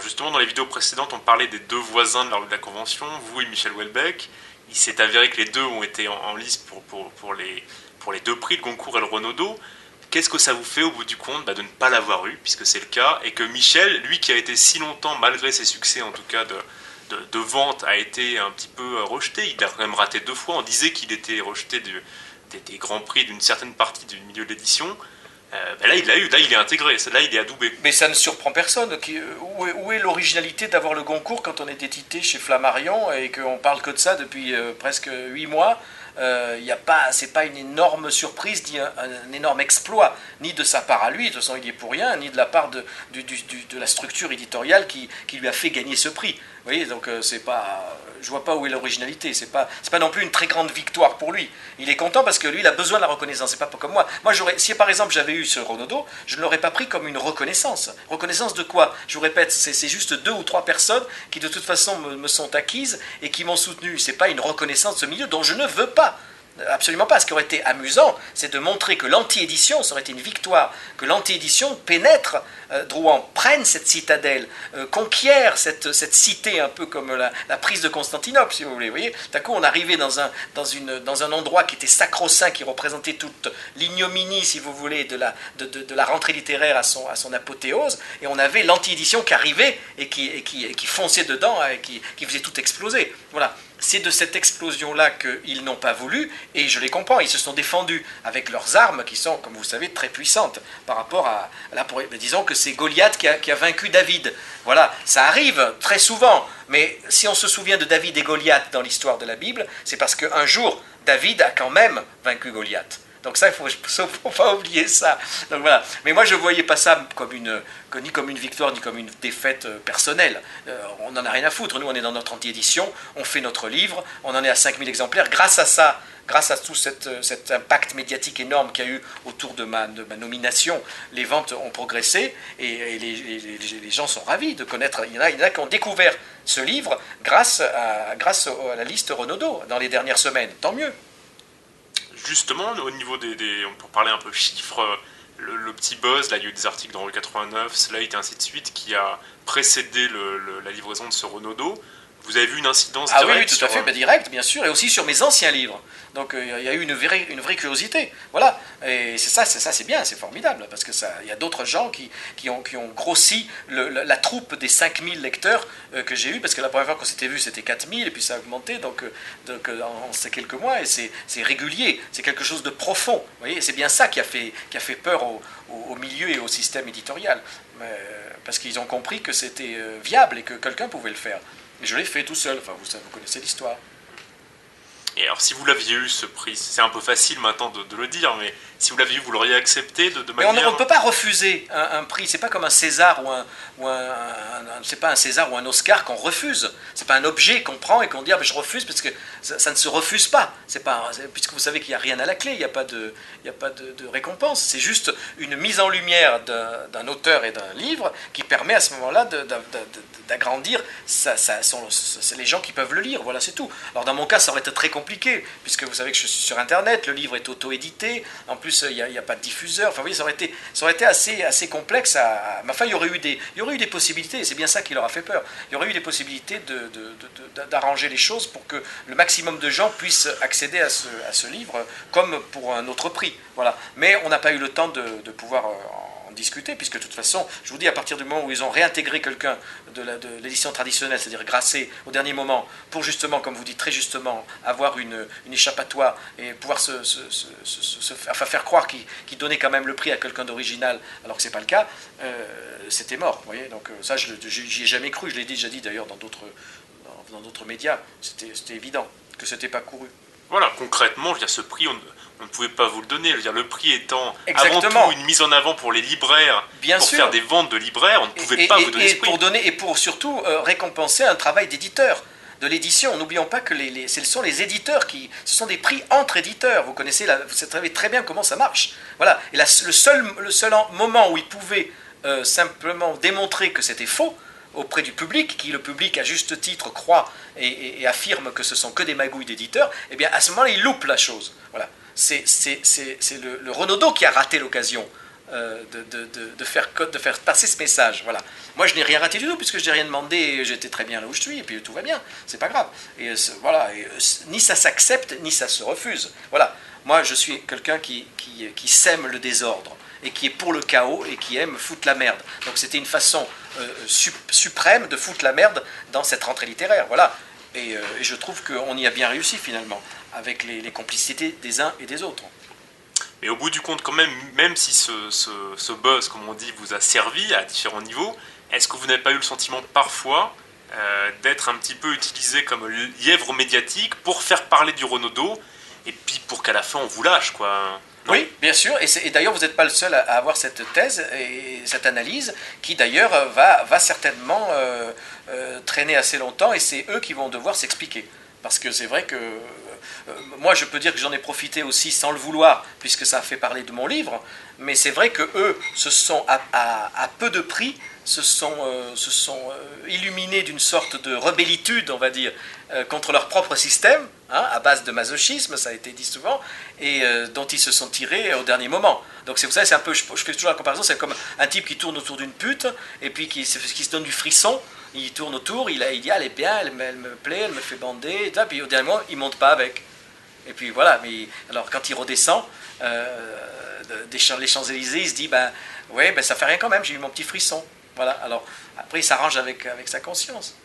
justement, dans les vidéos précédentes, on parlait des deux voisins de la convention, vous et Michel Houellebecq. Il s'est avéré que les deux ont été en lice pour les deux prix, le Goncourt et le Renaudot. Qu'est-ce que ça vous fait au bout du compte de ne pas l'avoir eu, puisque c'est le cas, et que Michel, lui qui a été si longtemps, malgré ses succès en tout cas de vente, a été un petit peu rejeté. Il a quand même raté 2 fois. On disait qu'il était rejeté des grands prix d'une certaine partie du milieu de l'édition. Là, il l'a eu, là, il est intégré, là, il est adoubé. Mais ça ne surprend personne. Où est l'originalité d'avoir le Goncourt quand on est édité chez Flammarion et qu'on parle que de ça depuis presque 8 mois? C'est pas une énorme surprise, ni un énorme exploit, ni de sa part à lui, de toute façon il y est pour rien, ni de la part de la structure éditoriale qui lui a fait gagner ce prix. Vous voyez, donc je vois pas où est l'originalité, c'est pas non plus une très grande victoire pour lui. Il est content parce que lui il a besoin de la reconnaissance, c'est pas comme moi. Moi si par exemple j'avais eu ce Renaudot, je ne l'aurais pas pris comme une reconnaissance. Reconnaissance de quoi? Je vous répète, c'est juste 2 ou 3 personnes qui de toute façon me sont acquises et qui m'ont soutenu. C'est pas une reconnaissance de ce milieu dont je ne veux pas. Absolument pas. Ce qui aurait été amusant, c'est de montrer que l'anti-édition, ça aurait été une victoire, que l'anti-édition pénètre Drouin, prenne cette citadelle, conquiert cette cité, un peu comme la prise de Constantinople, si vous voulez. Vous voyez, d'un coup, on arrivait dans un endroit qui était sacro-saint, qui représentait toute l'ignominie, si vous voulez, de la rentrée littéraire à son apothéose, et on avait l'anti-édition qui arrivait et qui fonçait dedans et qui faisait tout exploser. Voilà. C'est de cette explosion-là qu'ils n'ont pas voulu, et je les comprends, ils se sont défendus avec leurs armes qui sont, comme vous savez, très puissantes par rapport à... disons que c'est Goliath qui a vaincu David. Voilà, ça arrive très souvent, mais si on se souvient de David et Goliath dans l'histoire de la Bible, c'est parce qu'un jour, David a quand même vaincu Goliath. Donc ça, il ne faut pas oublier ça. Donc voilà. Mais moi, je ne voyais pas ça ni comme une victoire, ni comme une défaite personnelle. On n'en a rien à foutre. Nous, on est dans notre anti-édition, on fait notre livre, on en est à 5000 exemplaires. Grâce à ça, grâce à tout cet impact médiatique énorme qu'il y a eu autour de ma nomination, les ventes ont progressé et les gens sont ravis de connaître. Il y en a qui ont découvert ce livre grâce à la liste Renaudot dans les dernières semaines. Tant mieux. Justement, au niveau pour parler un peu chiffres, le petit buzz, là il y a eu des articles dans Rue 89, Slate et ainsi de suite, qui a précédé la livraison de ce Renaudot. Vous avez vu une incidence directe? Oui, tout à fait, direct, bien sûr, et aussi sur mes anciens livres. Donc il y a eu une vraie curiosité. Voilà, et ça c'est bien, c'est formidable, parce que il y a d'autres gens qui ont grossi la troupe des 5000 lecteurs que j'ai eu, parce que la première fois qu'on s'était vu c'était 4000, et puis ça a augmenté donc en ces quelques mois, et c'est régulier, c'est quelque chose de profond. Vous voyez, c'est bien ça qui a fait peur au milieu et au système éditorial, parce qu'ils ont compris que c'était viable et que quelqu'un pouvait le faire. Et je l'ai fait tout seul, enfin vous connaissez l'histoire. Et alors si vous l'aviez eu ce prix, c'est un peu facile maintenant de le dire, mais si vous l'aviez eu, vous l'auriez accepté de manière... Mais on ne peut pas refuser un prix, c'est pas comme un César c'est pas un César ou un Oscar qu'on refuse. C'est pas un objet qu'on prend et qu'on dit je refuse parce que ça ne se refuse pas. Puisque vous savez qu'il n'y a rien à la clé, il n'y a pas de récompense. C'est juste une mise en lumière d'un auteur et d'un livre qui permet à ce moment-là d'agrandir les gens qui peuvent le lire. Voilà, c'est tout. Alors dans mon cas, ça aurait été très compliqué, puisque vous savez que je suis sur Internet, le livre est auto-édité, en plus il n'y a pas de diffuseur. Enfin, vous voyez, ça aurait été assez complexe. Mais enfin, il y aurait eu des possibilités, c'est bien ça qui leur a fait peur. Il y aurait eu des possibilités d'arranger les choses pour que le maximum de gens puissent accéder à ce livre, comme pour un autre prix. Voilà. Mais on n'a pas eu le temps de pouvoir en discuter, puisque de toute façon, je vous dis, à partir du moment où ils ont réintégré quelqu'un de l'édition traditionnelle, c'est-à-dire Grasset, au dernier moment, pour justement, comme vous dites très justement, avoir une échappatoire et pouvoir faire croire qu'il donnait quand même le prix à quelqu'un d'original, alors que ce n'est pas le cas, c'était mort. Vous voyez, donc ça, j'y ai jamais cru, je l'ai déjà dit d'ailleurs dans d'autres médias, c'était évident que ce n'était pas couru. Voilà, concrètement, je veux dire, ce prix, on ne pouvait pas vous le donner. Je veux dire, le prix étant Exactement. Avant tout une mise en avant pour les libraires, bien pour sûr. Faire des ventes de libraires, on ne pouvait pas vous donner ce prix. Et pour surtout récompenser un travail d'éditeur, de l'édition. N'oublions pas que ce sont les éditeurs ce sont des prix entre éditeurs. Vous savez très bien comment ça marche. Voilà. Et le seul moment où ils pouvaient simplement démontrer que c'était faux, auprès du public, qui le public à juste titre croit et affirme que ce sont que des magouilles d'éditeurs, eh bien à ce moment-là il loupe la chose. Voilà. C'est le Renaudot qui a raté l'occasion. de faire passer ce message. Voilà. Moi, je n'ai rien raté du tout, puisque je n'ai rien demandé, et j'étais très bien là où je suis, et puis tout va bien, c'est pas grave. Et voilà, ni ça s'accepte, ni ça se refuse. Voilà. Moi, je suis quelqu'un qui sème le désordre, et qui est pour le chaos, et qui aime foutre la merde. Donc c'était une façon suprême de foutre la merde dans cette rentrée littéraire. Voilà. Et je trouve qu'on y a bien réussi, finalement, avec les complicités des uns et des autres. Mais au bout du compte, quand même, même si ce buzz, comme on dit, vous a servi à différents niveaux, est-ce que vous n'avez pas eu le sentiment parfois d'être un petit peu utilisé comme lièvre médiatique pour faire parler du Renaudot, et puis pour qu'à la fin on vous lâche, quoi? Non? Oui, bien sûr, et d'ailleurs vous n'êtes pas le seul à avoir cette thèse et cette analyse qui d'ailleurs va certainement traîner assez longtemps, et c'est eux qui vont devoir s'expliquer. Parce que c'est vrai que moi je peux dire que j'en ai profité aussi sans le vouloir, puisque ça a fait parler de mon livre, mais c'est vrai que eux se sont à peu de prix se sont illuminés d'une sorte de rebellitude, on va dire, contre leur propre système, hein, à base de masochisme, ça a été dit souvent, et dont ils se sont tirés au dernier moment. Donc c'est pour ça, c'est un peu, je fais toujours la comparaison, c'est comme un type qui tourne autour d'une pute, et puis qui se donne du frisson. Il tourne autour, il dit, elle est bien, elle me plaît, elle me fait bander, et puis au dernier moment, il ne monte pas avec. Et puis voilà, mais alors quand il redescend les Champs-Élysées, il se dit, ouais, ça fait rien quand même, j'ai eu mon petit frisson. Voilà, alors après il s'arrange avec sa conscience.